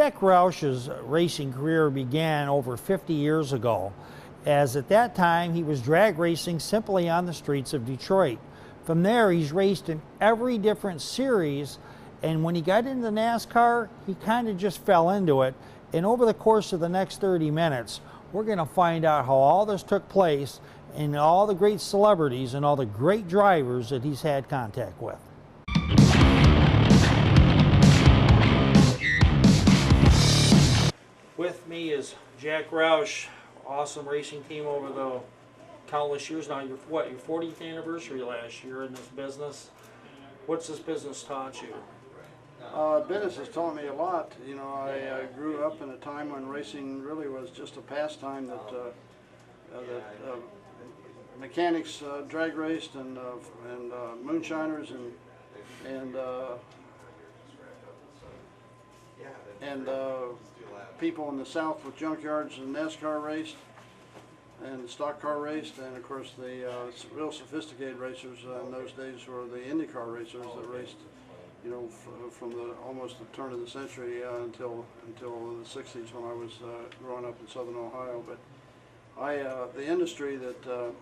Jack Roush's racing career began over 50 years ago, as at that time he was drag racing simply on the streets of Detroit. From there, he's raced in every different series, and when he got into NASCAR, he kind of just fell into it. And over the course of the next 30 minutes, we're going to find out how all this took place and all the great celebrities and all the great drivers that he's had contact with. With me is Jack Roush, awesome racing team over the countless years now. Your 40th anniversary last year in this business. What's this business taught you? Business has taught me a lot. You know, I grew up in a time when racing really was just a pastime that mechanics drag raced and moonshiners and people in the South with junkyards and NASCAR raced and stock car raced, and of course the real sophisticated racers in those days were the IndyCar racers that raced, you know, from almost the turn of the century until the 60s when I was growing up in Southern Ohio. But the industry that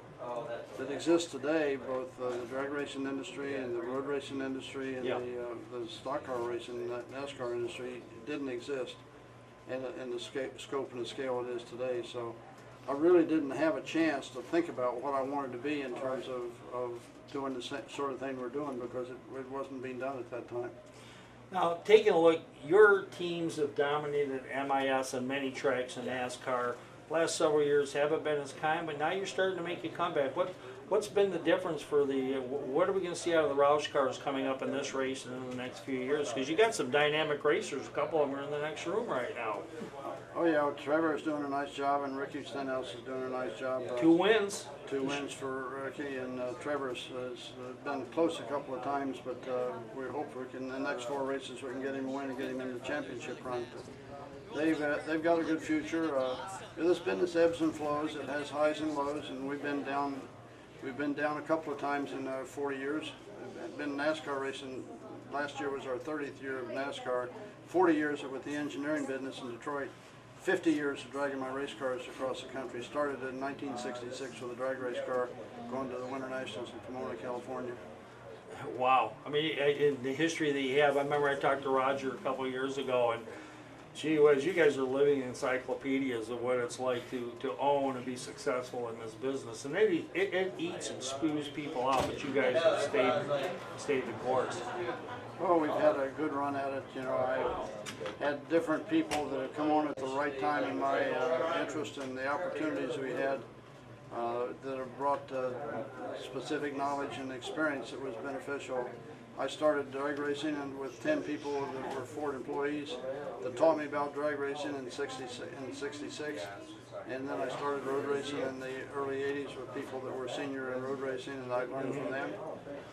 exists today, both the drag racing industry and the road racing industry and the stock car racing, NASCAR industry, didn't exist in the scope and the scale it is today. So I really didn't have a chance to think about what I wanted to be in terms of doing the sort of thing we're doing, because it wasn't being done at that time. Now, taking a look, your teams have dominated MIS and many tracks in NASCAR. Last several years haven't been as kind, but now you're starting to make a comeback. What's been the difference for what are we going to see out of the Roush cars coming up in this race and in the next few years? Because you got some dynamic racers. A couple of them are in the next room right now. Oh yeah, Trevor is doing a nice job, and Ricky Stenhouse is doing a nice job. 2 wins. 2 wins for Ricky, and Trevor's has been close a couple of times, but we hope we can, in the next 4 races, we can get him a win and get him in the championship run. They've got a good future. This business ebbs and flows. It has highs and lows, and we've been down a couple of times in 40 years. We've been NASCAR racing. Last year was our 30th year of NASCAR. 40 years with the engineering business in Detroit. 50 years of dragging my race cars across the country. Started in 1966 with a drag race car, going to the Winter Nationals in Pomona, California. Wow. I mean, in the history that you have, I remember I talked to Roger a couple of years ago, and gee whiz, you guys are living encyclopedias of what it's like to own and be successful in this business. And it eats and spews people out, but you guys have stayed the course. Well, we've had a good run at it. You know, I had different people that have come on at the right time in my interest and the opportunities we had that have brought specific knowledge and experience that was beneficial. I started drag racing with 10 people that were Ford employees that taught me about drag racing in '66. And then I started road racing in the early 80s with people that were senior in road racing, and I learned from them.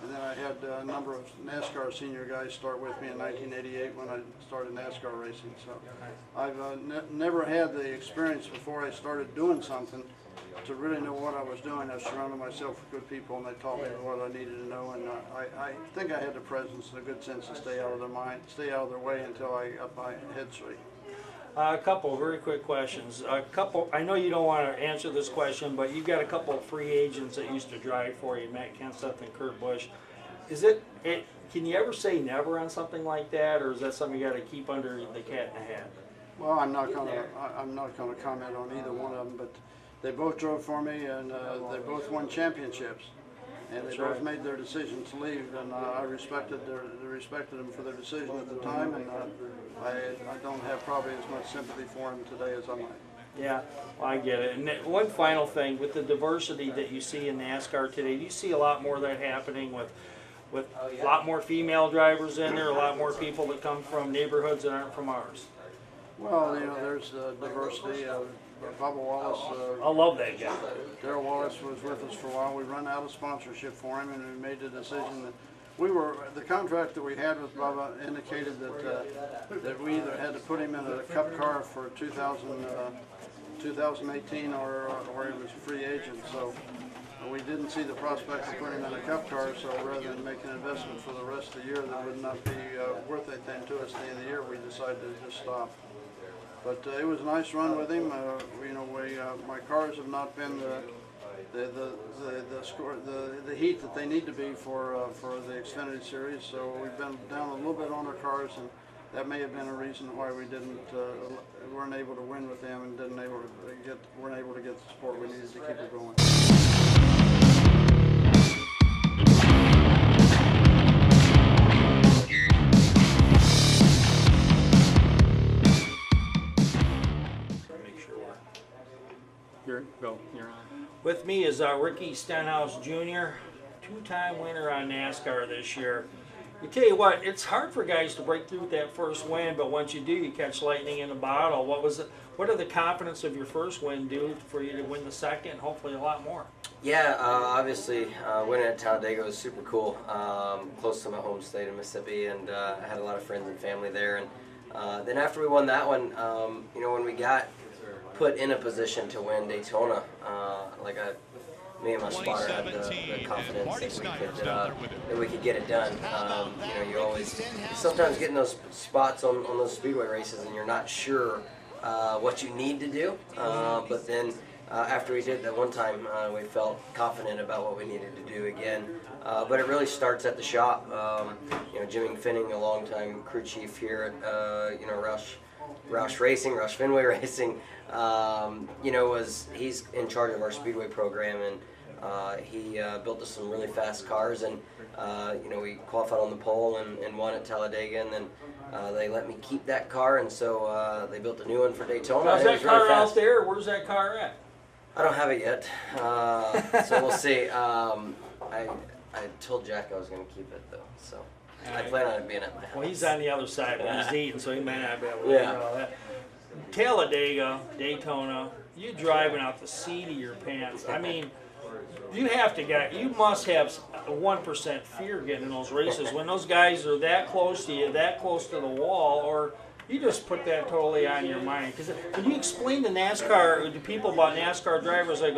And then I had a number of NASCAR senior guys start with me in 1988 when I started NASCAR racing. So I've never had the experience before I started doing something to really know what I was doing. I surrounded myself with good people, and they taught me what I needed to know. And I think I had the presence and a good sense to stay out of their mind, stay out of their way until I got my head straight. A couple of very quick questions. I know you don't want to answer this question, but you've got a couple of free agents that used to drive for you, Matt Kenseth and Kurt Busch. Can you ever say never on something like that, or is that something you got to keep under the cat in the hat? Well, I'm not going to comment on either one of them, but they both drove for me, and they both won championships, and they both made their decision to leave, and I respected them for their decision at the time, and I don't have probably as much sympathy for them today as I might. Yeah, well, I get it. And one final thing, with the diversity that you see in NASCAR today, do you see a lot more of that happening with a lot more female drivers in there, a lot more people that come from neighborhoods that aren't from ours? Well, you know, there's diversity. Bubba Wallace. I love that guy. Darrell Wallace was with us for a while. We run out of sponsorship for him, and we made the decision that the contract that we had with Bubba indicated that we either had to put him in a Cup car for 2018 or he was a free agent. So we didn't see the prospect of putting him in a cup car, so rather than make an investment for the rest of the year that would not be worth anything to us at the end of the year, we decided to just stop. But it was a nice run with him. My cars have not been the heat that they need to be for the Xfinity Series, so we've been down a little bit on our cars, and that may have been a reason why we weren't able to win with them and weren't able to get the support we needed to keep it going. You're on. With me is Ricky Stenhouse Jr., two-time winner on NASCAR this year. I tell you what, it's hard for guys to break through with that first win, but once you do, you catch lightning in a bottle. What did the confidence of your first win do for you to win the second, and hopefully a lot more? Yeah, obviously winning at Talladega was super cool, close to my home state of Mississippi, and I had a lot of friends and family there. And then after we won that one, when we got put in a position to win Daytona, me and my spotter had the confidence that we could get it done. You always sometimes get in those spots on those speedway races and you're not sure what you need to do, but then after we did that one time, we felt confident about what we needed to do again. But it really starts at the shop. Jimmy Finning, a longtime crew chief here at Roush Racing, Roush Fenway Racing, he's in charge of our speedway program, and he built us some really fast cars, and we qualified on the pole and won at Talladega, and then they let me keep that car, and so they built a new one for Daytona. Now, is that car out there, or where's that car at? I don't have it yet, so we'll see. I told Jack I was going to keep it, though, so I plan on it being at my house. Well, he's on the other side, but he's eating, so he may not be able to Yeah. do all that. Talladega, Daytona, you driving out the seat of your pants. I mean, you must have a 1% fear getting in those races when those guys are that close to you, that close to the wall, or you just put that totally on your mind. Because when you explain to NASCAR, to people about NASCAR drivers, you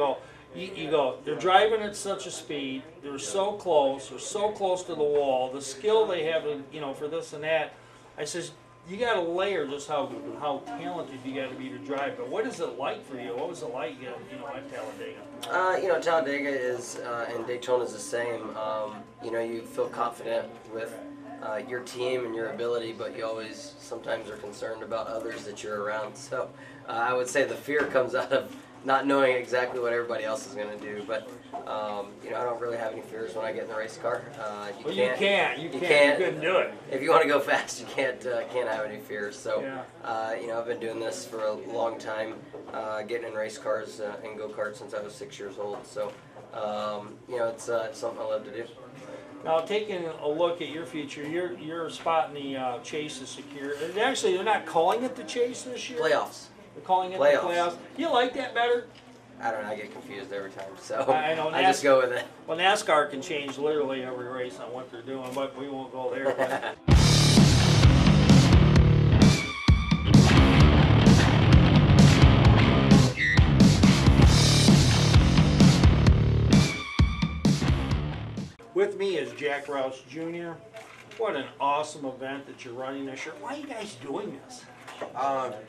go, they're driving at such a speed, they're so close to the wall, the skill they have, for this and that. I says, you got to layer just how talented you got to be to drive. But what is it like for you? What was it like, at Talladega? Talladega is, and Daytona is the same. You feel confident with your team and your ability, but you always sometimes are concerned about others that you're around. So I would say the fear comes out of not knowing exactly what everybody else is going to do. But I don't really have any fears when I get in the race car. You couldn't do it. If you want to go fast, you can't have any fears. So I've been doing this for a long time, getting in race cars and go-karts since I was 6 years old. So it's something I love to do. Now, taking a look at your future, your spot in the chase is secure. And actually, they're not calling it the chase this year. Playoffs. They're calling it the playoffs. You like that better? I don't know. I get confused every time, so I know. I just go with it. Well, NASCAR can change literally every race on what they're doing, but we won't go there. With me is Jack Roush Jr. What an awesome event that you're running this year. Why are you guys doing this?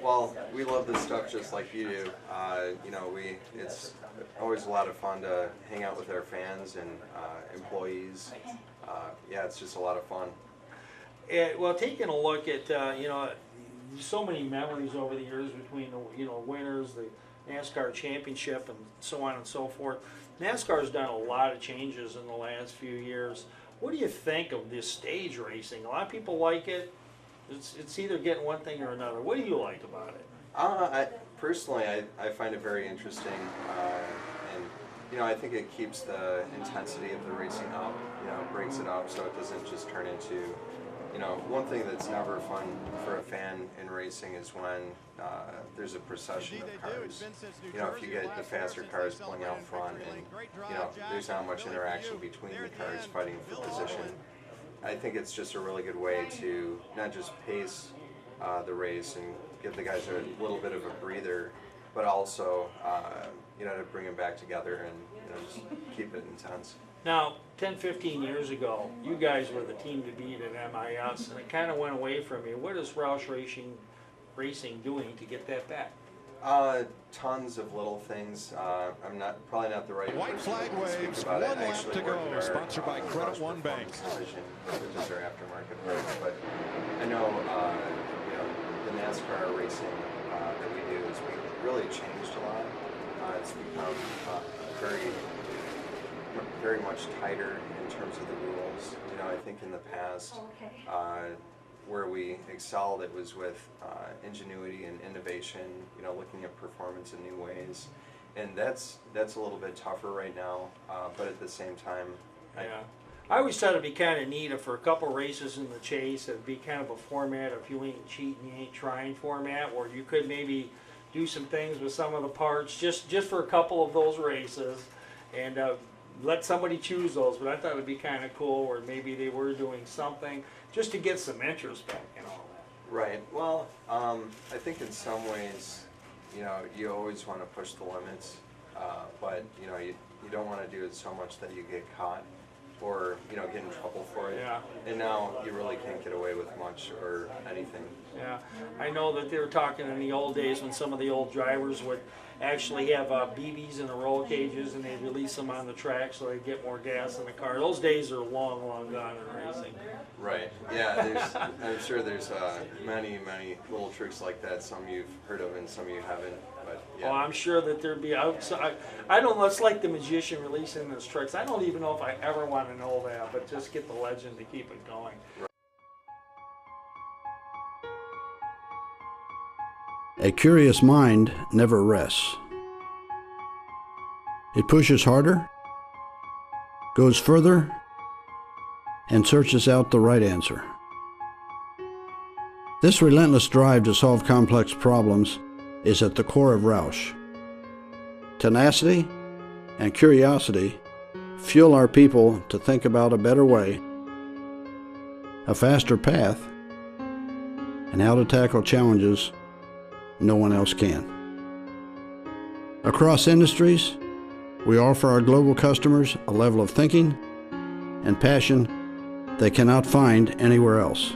Well, we love this stuff just like you do. It's always a lot of fun to hang out with our fans and employees. It's just a lot of fun. Well, taking a look at so many memories over the years between the winners, the NASCAR championship, and so on and so forth. NASCAR's done a lot of changes in the last few years. What do you think of this stage racing? A lot of people like it. It's either getting one thing or another. What do you like about it? Personally, I find it very interesting, and I think it keeps the intensity of the racing up. Breaks it up so it doesn't just turn into. One thing that's never fun for a fan in racing is when there's a procession of cars. If you get the faster cars pulling out front, and there's not much interaction between the cars fighting for position. I think it's just a really good way to not just pace the race and give the guys a little bit of a breather, but also to bring them back together and just keep it intense. Now, 10, 15 years ago, you guys were the team to beat at MIS, and it kind of went away from you. What is Roush Racing doing to get that back? Tons of little things. I'm probably not the right White person flag to speak waves, about it. 1 I lap actually to go, work at our, sponsored by Credit Roush One Bank. Performance Division, which is our aftermarket parts. But I know, the NASCAR racing that we do is we really changed a lot. It's become very much tighter in terms of the rules. I think in the past, where we excelled, it was with ingenuity and innovation, looking at performance in new ways. And that's a little bit tougher right now, but at the same time, I always thought it'd be kind of neat if for a couple races in the chase, it'd be kind of a format of you ain't cheating, you ain't trying format, where you could maybe do some things with some of the parts just for a couple of those races, and let somebody choose those. But I thought it'd be kind of cool where maybe they were doing something just to get some interest back and all that. Right. Well, I think in some ways, you always want to push the limits, but you don't want to do it so much that you get caught or get in trouble for it. Yeah. And now you really can't get away with much or anything. Yeah, I know that they were talking in the old days when some of the old drivers would actually have BBs in the roll cages and they'd release them on the track so they'd get more gas in the car. Those days are long, long gone in racing. Right. Yeah. I'm sure there's many little tricks like that. Some you've heard of and some you haven't. But yeah. Oh, I'm sure that there'd be outside. I don't know. It's like the magician releasing those tricks. I don't even know if I ever want to know that, but just get the legend to keep it going. A curious mind never rests. It pushes harder, goes further, and searches out the right answer. This relentless drive to solve complex problems is at the core of Roush. Tenacity and curiosity fuel our people to think about a better way, a faster path, and how to tackle challenges no one else can. Across industries, we offer our global customers a level of thinking and passion they cannot find anywhere else.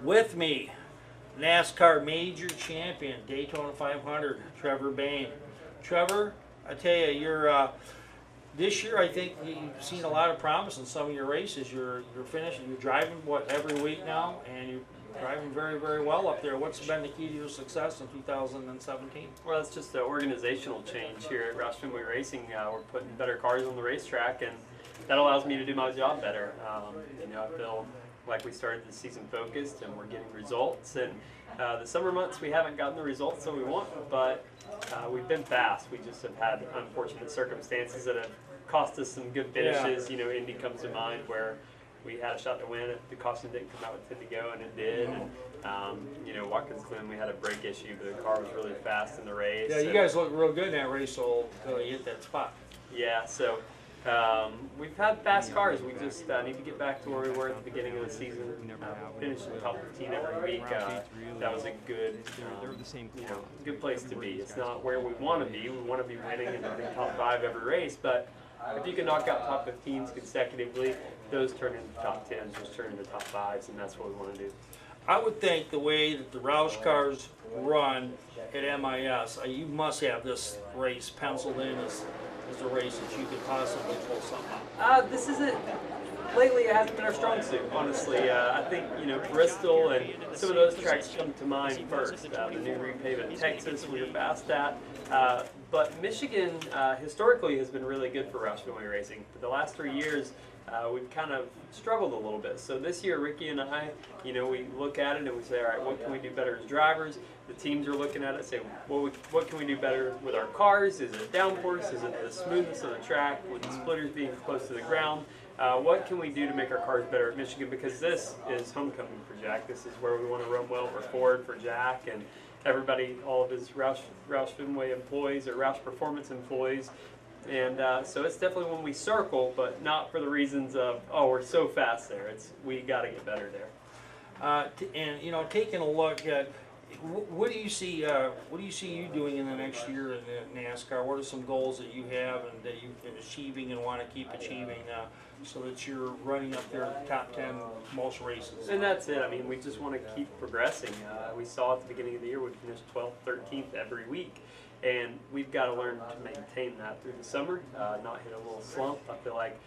With me, NASCAR Major Champion, Daytona 500, Trevor Bain. Trevor, I tell you, you're this year. I think you've seen a lot of promise in some of your races. You're finishing. You're driving every week now, and you're driving very, very well up there. What's been the key to your success in 2017? Well, it's just an organizational change here at Roush Fenway Racing. We're putting better cars on the racetrack, and that allows me to do my job better. I feel like we started the season focused and we're getting results. And the summer months we haven't gotten the results that we want, but we've been fast. We just have had unfortunate circumstances that have cost us some good finishes. Yeah. Indy comes to mind where we had a shot to win it. The caution didn't come out with 10 to go, and it did. And Watkins Glen, we had a brake issue, but the car was really fast in the race. Yeah, you guys looked real good in that race until you hit that spot. Yeah, so we've had fast cars. We just need to get back to where we were at the beginning of the season. Finish in the top 15 every week. That was a good, good place to be. It's not where we want to be. We want to be winning in the top 5 every race, but if you can knock out top 15s consecutively, those turn into top 10s, just turn into top 5s, and that's what we want to do. I would think the way that the Roush cars run at MIS, you must have this race penciled in as a race that you could possibly pull something out. This isn't. Lately, it hasn't been our strong suit, honestly. I think, Bristol and some of those tracks come to mind first. The new repave at Texas, we were fast at. But Michigan historically has been really good for Roush Fenway racing. For the last 3 years, we've kind of struggled a little bit. So this year, Ricky and I, we look at it and we say, all right, what can we do better as drivers? The teams are looking at it, say, what can we do better with our cars? Is it downforce? Is it the smoothness of the track? With the splitters being close to the ground? What can we do to make our cars better at Michigan? Because this is homecoming for Jack. This is where we want to run well for Ford, for Jack, and everybody, all of his Roush Fenway employees or Roush Performance employees. And so it's definitely one we circle, but not for the reasons of, oh, we're so fast there. It's we got to get better there. And taking a look at what do you see you doing in the next year in NASCAR? What are some goals that you have and that you've been achieving and want to keep achieving, so that you're running up there top 10 most races? And that's it. I mean, we just want to keep progressing. We saw at the beginning of the year we finished 12th, 13th every week. And we've got to learn to maintain that through the summer, not hit a little slump. I feel like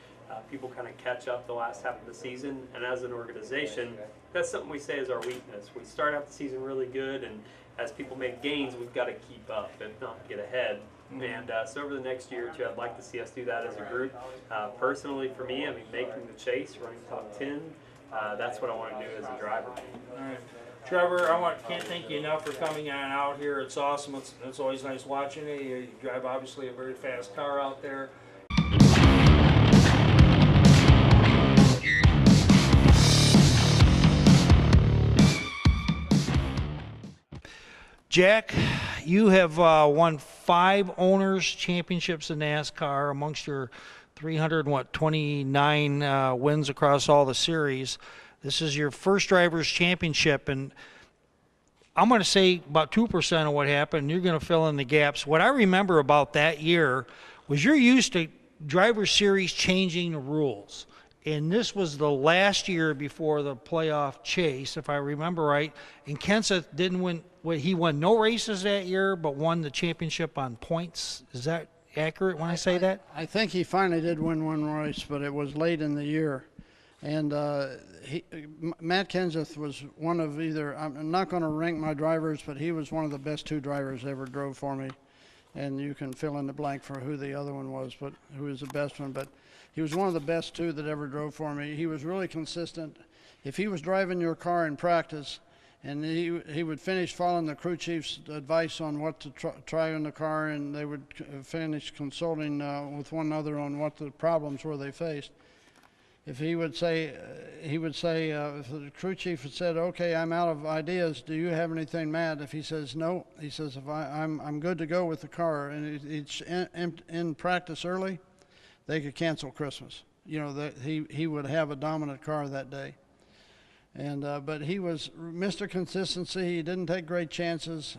people kind of catch up the last half of the season, and as an organization, that's something we say is our weakness. We start out the season really good, and as people make gains, we've got to keep up, if not get ahead. And so over the next year or two, I'd like to see us do that as a group. Personally, for me, I mean, making the chase, running top 10, that's what I want to do as a driver. All right. Trevor, can't thank you enough for coming on out here. It's awesome. It's always nice watching you. You drive obviously a very fast car out there. Jack, you have won 5 owners championships in NASCAR amongst your 329 wins across all the series. This is your first driver's championship, and I'm going to say about 2% of what happened. You're going to fill in the gaps. What I remember about that year was you're used to driver series changing the rules. And this was the last year before the playoff chase, if I remember right. And Kenseth didn't win. He won no races that year, but won the championship on points. Is that accurate when I say that? I think he finally did win one race, but it was late in the year. And Matt Kenseth was one of I'm not going to rank my drivers, but he was one of the best 2 drivers ever drove for me. And you can fill in the blank for who the other one was, but who was the best one. But he was one of the best 2 that ever drove for me. He was really consistent. If he was driving your car in practice, and he would finish following the crew chief's advice on what to try in the car, and they would finish consulting with one another on what the problems were they faced. If he would say, if the crew chief had said, okay, I'm out of ideas, do you have anything, Matt? If he says no, he says, if I'm good to go with the car, and it's in practice early, they could cancel Christmas. That he would have a dominant car that day. And but he was Mr. Consistency. He didn't take great chances.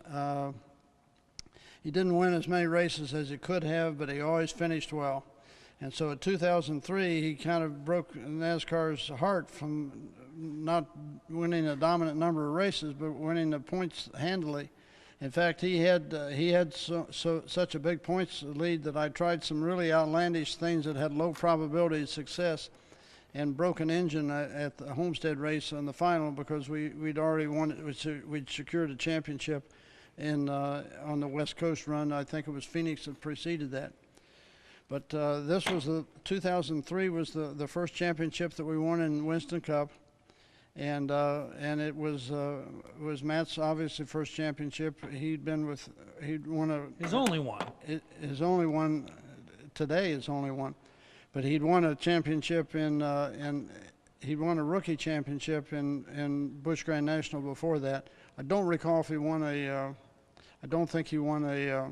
He didn't win as many races as he could have, but he always finished well. And so in 2003, he kind of broke NASCAR's heart from not winning a dominant number of races, but winning the points handily. In fact, he had such a big points lead that I tried some really outlandish things that had low probability of success, and broke an engine at the Homestead race in the final because we'd already won. We'd secured a championship on the West Coast run. I think it was Phoenix that preceded that. But this was 2003 was the first championship that we won in Winston Cup, and it was Matt's obviously first championship. He'd won his only one. His only one today. His only one, but he'd won a championship and he'd won a rookie championship in Busch Grand National before that. I don't recall if he won I don't think he won a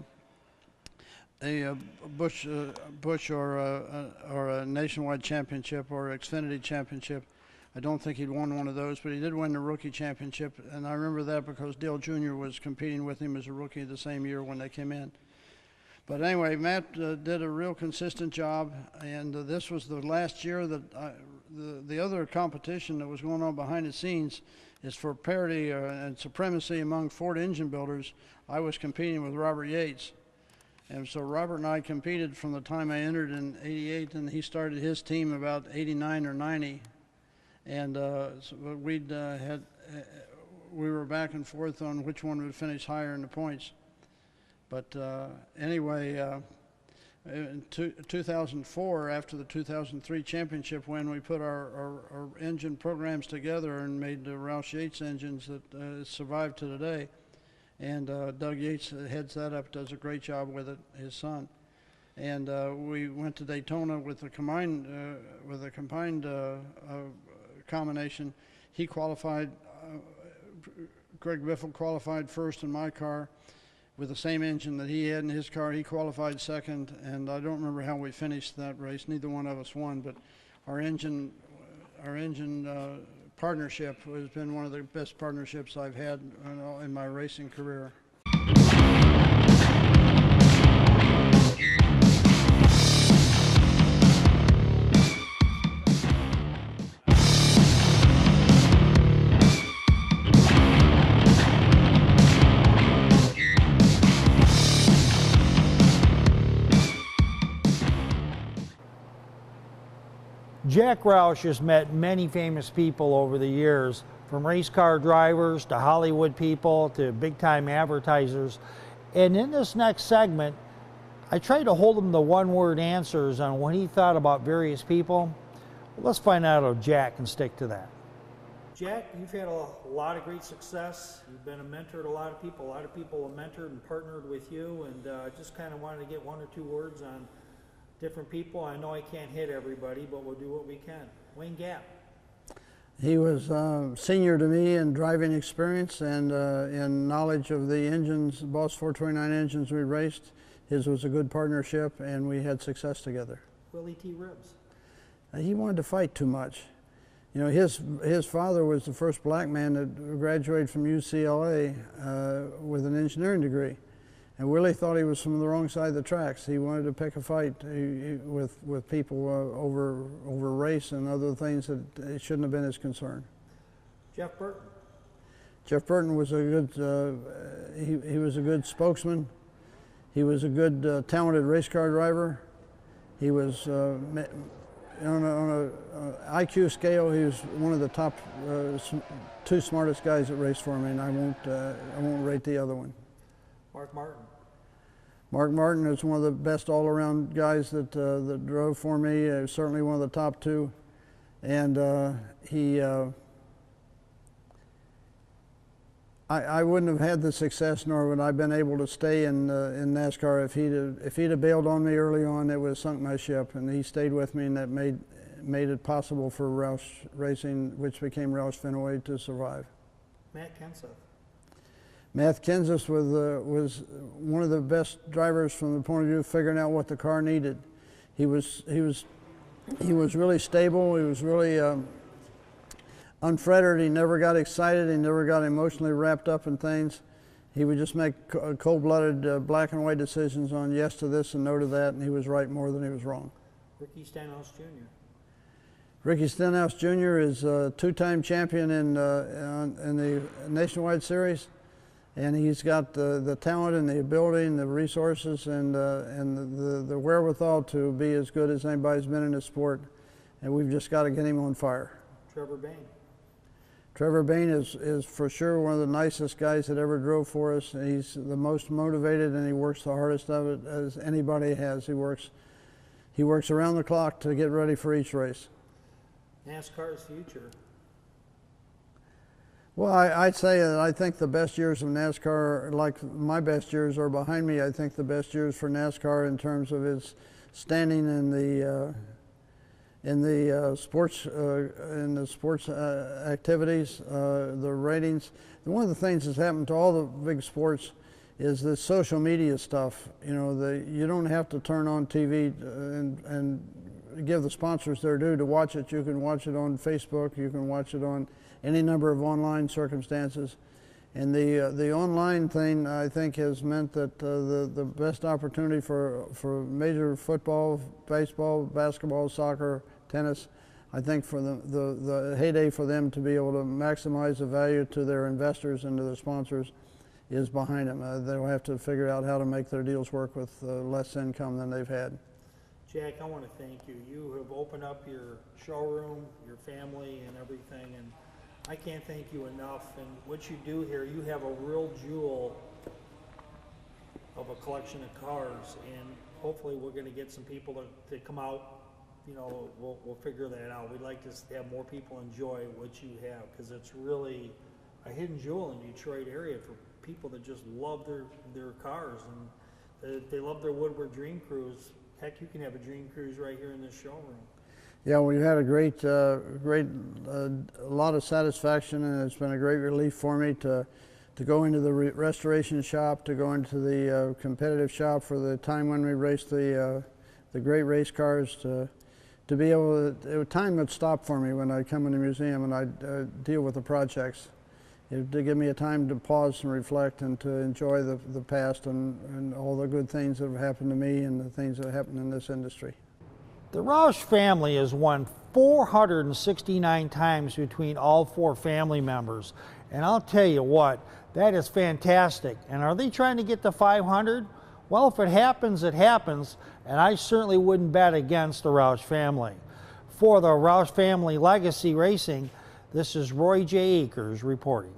Busch or a nationwide championship or Xfinity championship. I don't think he'd won one of those, but he did win the rookie championship, and I remember that because Dale Jr. was competing with him as a rookie the same year when they came in. But anyway, Matt did a real consistent job, and this was the last year that the other competition that was going on behind the scenes is for parity and supremacy among Ford engine builders. I was competing with Robert Yates. And so Robert and I competed from the time I entered in '88, and he started his team about '89 or '90. And so we were back and forth on which one would finish higher in the points. But anyway, in 2004, after the 2003 championship win, we put our engine programs together and made the Roush Yates engines that survive to today. And Doug Yates heads that up, does a great job with it, his son. And we went to Daytona with a combined combination. He qualified. Greg Biffle qualified first in my car with the same engine that he had in his car. He qualified second, and I don't remember how we finished that race. Neither one of us won, but our engine partnership has been one of the best partnerships I've had in my racing career. Jack Roush has met many famous people over the years, from race car drivers to Hollywood people to big-time advertisers. And in this next segment, I tried to hold him to one-word answers on what he thought about various people. Let's find out if Jack can stick to that. Jack, you've had a lot of great success. You've been a mentor to a lot of people. A lot of people have mentored and partnered with you, and just kind of wanted to get one or two words on different people. I know I can't hit everybody, but we'll do what we can. Wayne Gap. He was senior to me in driving experience and in knowledge of the engines, Boss 429 engines we raced. His was a good partnership, and we had success together. Willie T. Ribbs. He wanted to fight too much. You know, his father was the first black man that graduated from UCLA with an engineering degree. And Willie thought he was from the wrong side of the tracks. He wanted to pick a fight with people over race and other things that it shouldn't have been his concern. Jeff Burton. Jeff Burton was a good, he was a good spokesman. He was a good, talented race car driver. He was, on a IQ scale, he was one of the top two smartest guys that raced for me, and I won't rate the other one. Mark Martin. Mark Martin is one of the best all-around guys that drove for me. Certainly one of the top two, and I wouldn't have had the success, nor would I have been able to stay in NASCAR if he'd have bailed on me early on. It would have sunk my ship, and he stayed with me, and that made it possible for Roush Racing, which became Roush Fenway, to survive. Matt Kenseth. Matt Kenseth was one of the best drivers from the point of view of figuring out what the car needed. He was really stable. He was really unfettered. He never got excited. He never got emotionally wrapped up in things. He would just make cold-blooded black and white decisions on yes to this and no to that, and he was right more than he was wrong. Ricky Stenhouse Jr. Ricky Stenhouse Jr. is a two-time champion in the Nationwide Series. And he's got the talent and the ability and the resources and the wherewithal to be as good as anybody's been in the sport. And we've just got to get him on fire. Trevor Bayne. Trevor Bayne is for sure one of the nicest guys that ever drove for us. He's the most motivated, and he works the hardest of it as anybody has. He works around the clock to get ready for each race. NASCAR's future. Well, I'd say that I think the best years of NASCAR, like my best years, are behind me. I think the best years for NASCAR in terms of its standing in the sports activities, the ratings. One of the things that's happened to all the big sports is the social media stuff. You know, you don't have to turn on TV and give the sponsors their due to watch it. You can watch it on Facebook. You can watch it on any number of online circumstances. And the online thing, I think, has meant that the best opportunity for major football, baseball, basketball, soccer, tennis, I think for the heyday for them to be able to maximize the value to their investors and to their sponsors is behind them. They'll have to figure out how to make their deals work with less income than they've had. Jack, I want to thank you. You have opened up your showroom, your family, and everything, and I can't thank you enough. And what you do here, you have a real jewel of a collection of cars, and hopefully we're going to get some people to come out. You know, we'll figure that out. We'd like to have more people enjoy what you have, because it's really a hidden jewel in the Detroit area for people that just love their cars, and they love their Woodward Dream Cruise. Heck, you can have a Dream Cruise right here in this showroom. Yeah, we've had a lot of satisfaction, and it's been a great relief for me to go into the restoration shop, to go into the competitive shop for the time when we raced the great race cars, to be able to, time would stop for me when I come in the museum and I deal with the projects. To give me a time to pause and reflect and to enjoy the past and all the good things that have happened to me and the things that happened in this industry. The Roush family has won 469 times between all 4 family members. And I'll tell you what, that is fantastic. And are they trying to get to 500? Well, if it happens, it happens. And I certainly wouldn't bet against the Roush family. For the Roush Family Legacy Racing, this is Roy J. Akers reporting.